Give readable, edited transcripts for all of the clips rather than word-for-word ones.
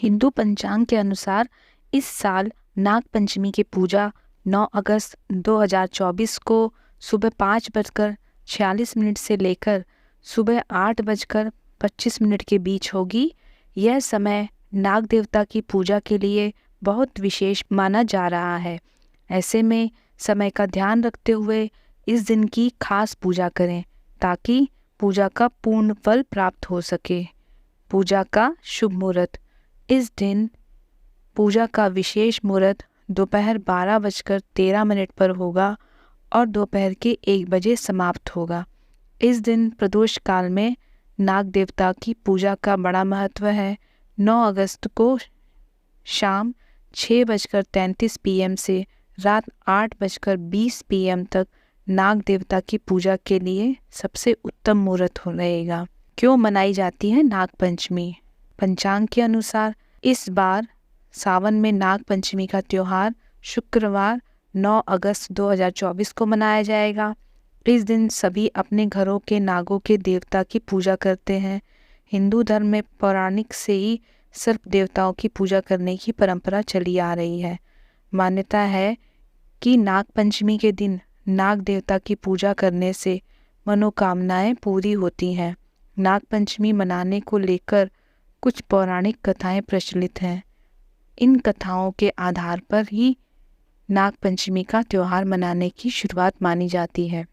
हिंदू पंचांग के अनुसार इस साल नाग पंचमी की पूजा 9 अगस्त 2024 को सुबह 5:46 से लेकर सुबह 8:25 के बीच होगी। यह समय नाग देवता की पूजा के लिए बहुत विशेष माना जा रहा है। ऐसे में समय का ध्यान रखते हुए इस दिन की खास पूजा करें ताकि पूजा का पूर्ण फल प्राप्त हो सके। पूजा का शुभ मुहूर्त। इस दिन पूजा का विशेष मुहूर्त दोपहर 12:13 पर होगा और दोपहर के 1 बजे समाप्त होगा। इस दिन प्रदोष काल में नाग देवता की पूजा का बड़ा महत्व है। 9 अगस्त को शाम 6:33 PM से रात 8:20 PM तक नाग देवता की पूजा के लिए सबसे उत्तम मुहूर्त रहेगा। क्यों मनाई जाती है नाग पंचमी? पंचांग के अनुसार इस बार सावन में नाग पंचमी का त्योहार शुक्रवार 9 अगस्त 2024 को मनाया जाएगा। इस दिन सभी अपने घरों के नागों के देवता की पूजा करते हैं। हिंदू धर्म में पौराणिक से ही सर्प देवताओं की पूजा करने की परंपरा चली आ रही है। मान्यता है कि नाग पंचमी के दिन नाग देवता की पूजा करने से मनोकामनाएं पूरी होती हैं। नाग पंचमी मनाने को लेकर कुछ पौराणिक कथाएं प्रचलित हैं। इन कथाओं के आधार पर ही नाग पंचमी का त्योहार मनाने की शुरुआत मानी जाती है।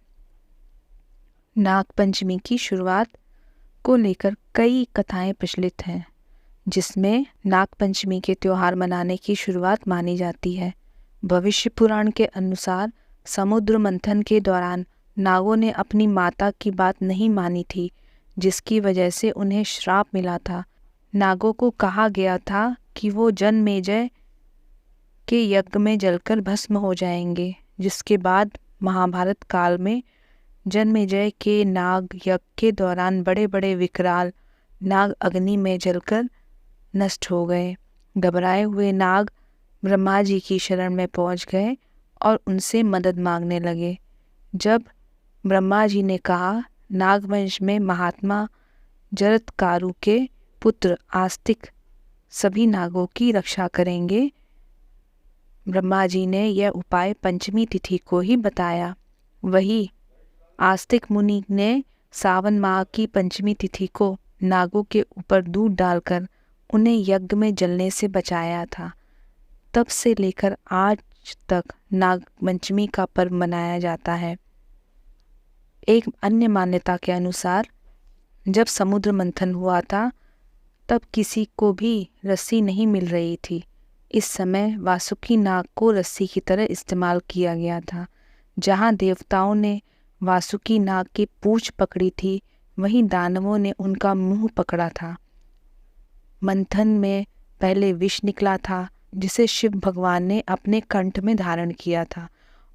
नाग पंचमी की शुरुआत को लेकर कई कथाएं प्रचलित हैं, जिसमें नाग पंचमी के त्योहार मनाने की शुरुआत मानी जाती है। भविष्य पुराण के अनुसार समुद्र मंथन के दौरान नागों ने अपनी माता की बात नहीं मानी थी, जिसकी वजह से उन्हें श्राप मिला था। नागों को कहा गया था कि वो जनमेजय के यज्ञ में जलकर भस्म हो जाएंगे, जिसके बाद महाभारत काल में जनमेजय के नाग यज्ञ के दौरान बड़े बड़े विकराल नाग अग्नि में जलकर नष्ट हो गए। घबराए हुए नाग ब्रह्मा जी की शरण में पहुंच गए और उनसे मदद मांगने लगे। जब ब्रह्मा जी ने कहा नागवंश में महात्मा जरत्कारु के पुत्र आस्तिक सभी नागों की रक्षा करेंगे, ब्रह्मा जी ने यह उपाय पंचमी तिथि को ही बताया। वही आस्तिक मुनि ने सावन माह की पंचमी तिथि को नागों के ऊपर दूध डालकर उन्हें यज्ञ में जलने से बचाया था। तब से लेकर आज तक नाग पंचमी का पर्व मनाया जाता है। एक अन्य मान्यता के अनुसार जब समुद्र मंथन हुआ था तब किसी को भी रस्सी नहीं मिल रही थी। इस समय वासुकी नाग को रस्सी की तरह इस्तेमाल किया गया था। जहाँ देवताओं ने वासुकी नाग की पूंछ पकड़ी थी, वहीं दानवों ने उनका मुंह पकड़ा था। मंथन में पहले विष निकला था, जिसे शिव भगवान ने अपने कंठ में धारण किया था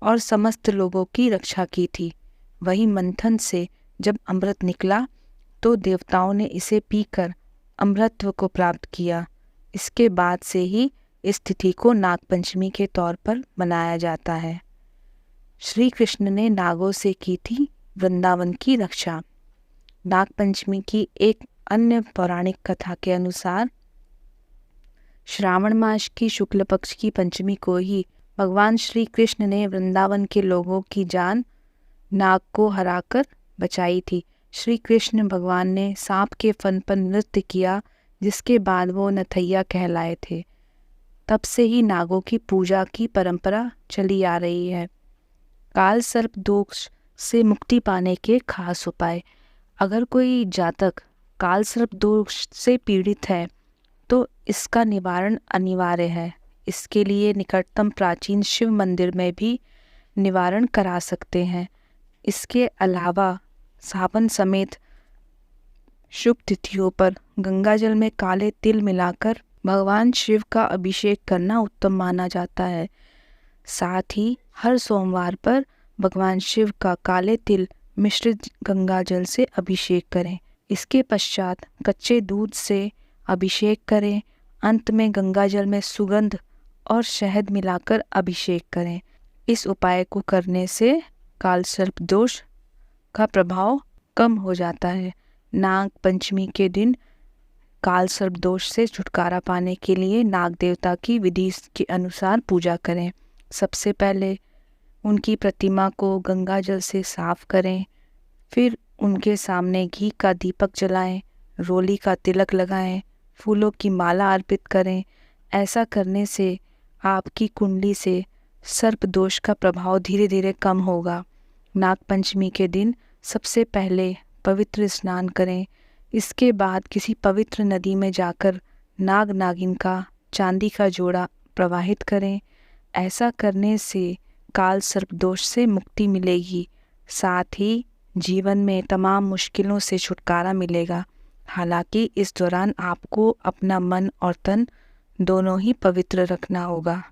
और समस्त लोगों की रक्षा की थी। वहीं मंथन से जब अमृत निकला तो देवताओं ने इसे पीकर अमृतत्व को प्राप्त किया। इसके बाद से ही इस तिथि को नाग पंचमी के तौर पर मनाया जाता है। श्री कृष्ण ने नागों से की थी वृंदावन की रक्षा। नाग पंचमी की एक अन्य पौराणिक कथा के अनुसार श्रावण मास की शुक्ल पक्ष की पंचमी को ही भगवान श्री कृष्ण ने वृंदावन के लोगों की जान नाग को हराकर बचाई थी। श्री कृष्ण भगवान ने सांप के फन पर नृत्य किया, जिसके बाद वो नथैया कहलाए थे। तब से ही नागों की पूजा की परंपरा चली आ रही है। काल सर्प दोष से मुक्ति पाने के खास उपाय। अगर कोई जातक काल सर्प दोष से पीड़ित है तो इसका निवारण अनिवार्य है। इसके लिए निकटतम प्राचीन शिव मंदिर में भी निवारण करा सकते हैं। इसके अलावा सावन समेत शुभ तिथियों पर गंगाजल में काले तिल मिलाकर भगवान शिव का अभिषेक करना उत्तम माना जाता है। साथ ही हर सोमवार पर भगवान शिव का काले तिल मिश्रित गंगाजल से अभिषेक करें। इसके पश्चात कच्चे दूध से अभिषेक करें। अंत में गंगाजल में सुगंध और शहद मिलाकर अभिषेक करें। इस उपाय को करने से काल सर्प दोष का प्रभाव कम हो जाता है। नाग पंचमी के दिन काल सर्प दोष से छुटकारा पाने के लिए नाग देवता की विधि के अनुसार पूजा करें। सबसे पहले उनकी प्रतिमा को गंगा जल से साफ करें, फिर उनके सामने घी का दीपक जलाएं, रोली का तिलक लगाएं, फूलों की माला अर्पित करें। ऐसा करने से आपकी कुंडली से सर्प दोष का प्रभाव धीरे धीरे कम होगा। नागपंचमी के दिन सबसे पहले पवित्र स्नान करें। इसके बाद किसी पवित्र नदी में जाकर नाग नागिन का चांदी का जोड़ा प्रवाहित करें। ऐसा करने से काल सर्प दोष से मुक्ति मिलेगी, साथ ही जीवन में तमाम मुश्किलों से छुटकारा मिलेगा। हालांकि इस दौरान आपको अपना मन और तन दोनों ही पवित्र रखना होगा।